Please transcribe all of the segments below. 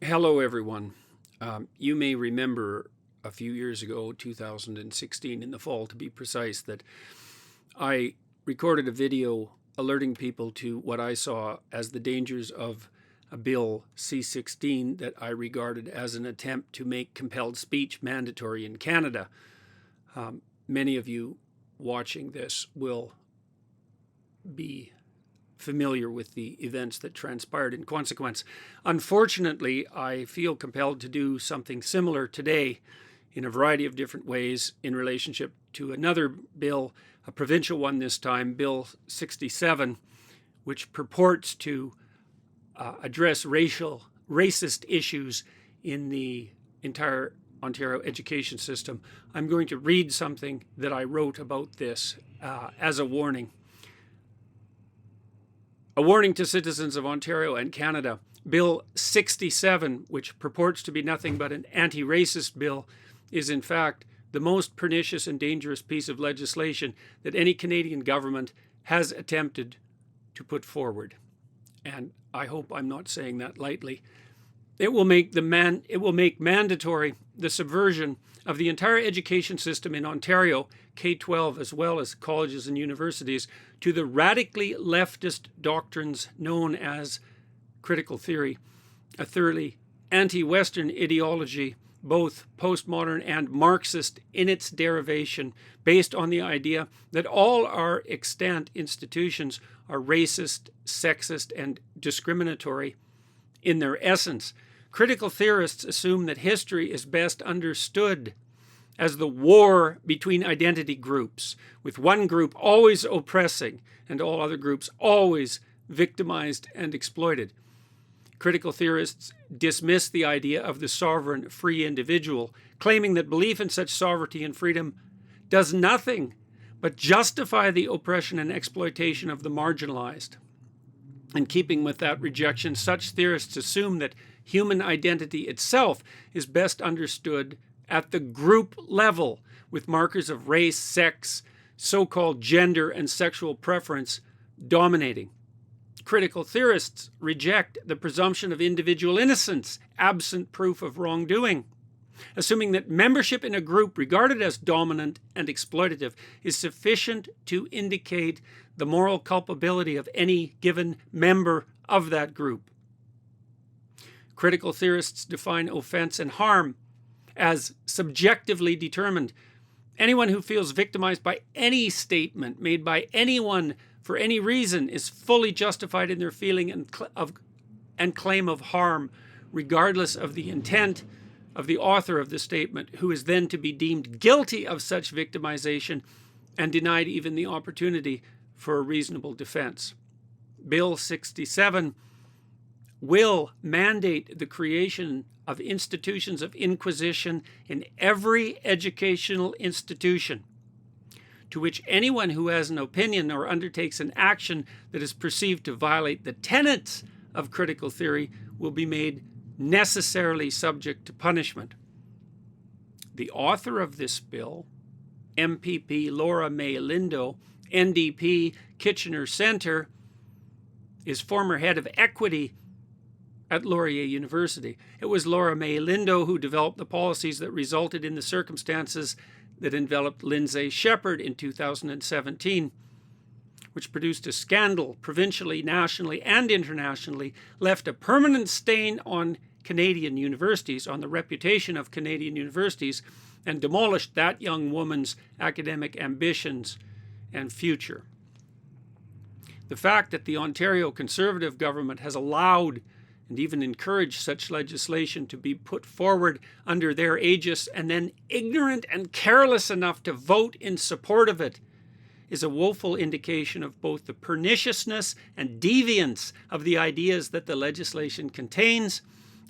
Hello, everyone. You may remember a few years ago, 2016, in the fall to be precise, that I recorded a video alerting people to what I saw as the dangers of a Bill C-16 that I regarded as an attempt to make compelled speech mandatory in Canada. Many of you watching this will be familiar with the events that transpired in consequence. Unfortunately, I feel compelled to do something similar today in a variety of different ways in relationship to another bill, a provincial one this time, Bill 67, which purports to address racist issues in the entire Ontario education system. I'm going to read something that I wrote about this as a warning. A warning to citizens of Ontario and Canada. Bill 67, which purports to be nothing but an anti-racist bill, is in fact the most pernicious and dangerous piece of legislation that any Canadian government has attempted to put forward. And I hope I'm not saying that lightly. It will make mandatory the subversion of the entire education system in Ontario, K-12 as well as colleges and universities, to the radically leftist doctrines known as critical theory, a thoroughly anti-Western ideology, both postmodern and Marxist in its derivation, based on the idea that all our extant institutions are racist, sexist, and discriminatory in their essence. Critical theorists assume that history is best understood as the war between identity groups, with one group always oppressing and all other groups always victimized and exploited. Critical theorists dismiss the idea of the sovereign, free individual, claiming that belief in such sovereignty and freedom does nothing but justify the oppression and exploitation of the marginalized. In keeping with that rejection, such theorists assume that human identity itself is best understood at the group level, with markers of race, sex, so-called gender, and sexual preference dominating. Critical theorists reject the presumption of individual innocence, absent proof of wrongdoing, assuming that membership in a group regarded as dominant and exploitative is sufficient to indicate the moral culpability of any given member of that group. Critical theorists define offense and harm as subjectively determined. Anyone who feels victimized by any statement made by anyone for any reason is fully justified in their feeling and claim of harm, regardless of the intent of the author of the statement, who is then to be deemed guilty of such victimization and denied even the opportunity for a reasonable defense. Bill 67 will mandate the creation of institutions of inquisition in every educational institution, to which anyone who has an opinion or undertakes an action that is perceived to violate the tenets of critical theory will be made necessarily subject to punishment. The author of this bill, MPP Laura Mae Lindo, NDP, Kitchener Centre, is former head of equity at Laurier University. It was Laura Mae Lindo who developed the policies that resulted in the circumstances that enveloped Lindsay Shepherd in 2017, which produced a scandal provincially, nationally, and internationally, left a permanent stain on Canadian universities, on the reputation of Canadian universities, and demolished that young woman's academic ambitions and future. The fact that the Ontario Conservative government has allowed and even encouraged such legislation to be put forward under their aegis, and then ignorant and careless enough to vote in support of it, is a woeful indication of both the perniciousness and deviance of the ideas that the legislation contains,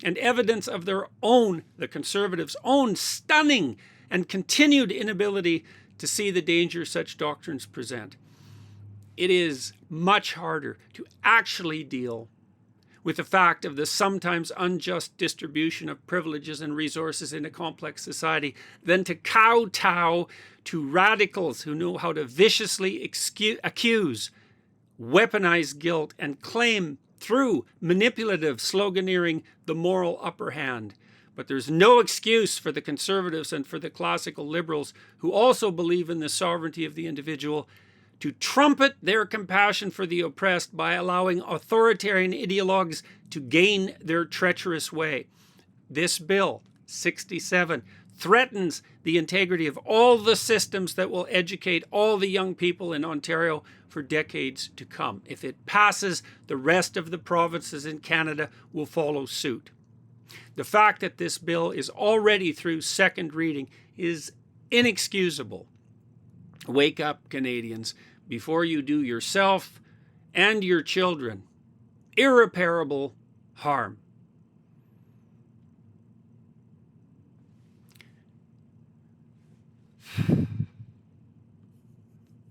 and evidence of their own, the Conservatives' own, stunning and continued inability to see the danger such doctrines present. It is much harder to actually deal with the fact of the sometimes unjust distribution of privileges and resources in a complex society than to kowtow to radicals who know how to viciously accuse, weaponize guilt, and claim through manipulative sloganeering the moral upper hand. But there's no excuse for the conservatives and for the classical liberals, who also believe in the sovereignty of the individual, to trumpet their compassion for the oppressed by allowing authoritarian ideologues to gain their treacherous way. This bill, 67, threatens the integrity of all the systems that will educate all the young people in Ontario for decades to come. If it passes, the rest of the provinces in Canada will follow suit. The fact that this bill is already through second reading is inexcusable. Wake up, Canadians, before you do yourself and your children irreparable harm.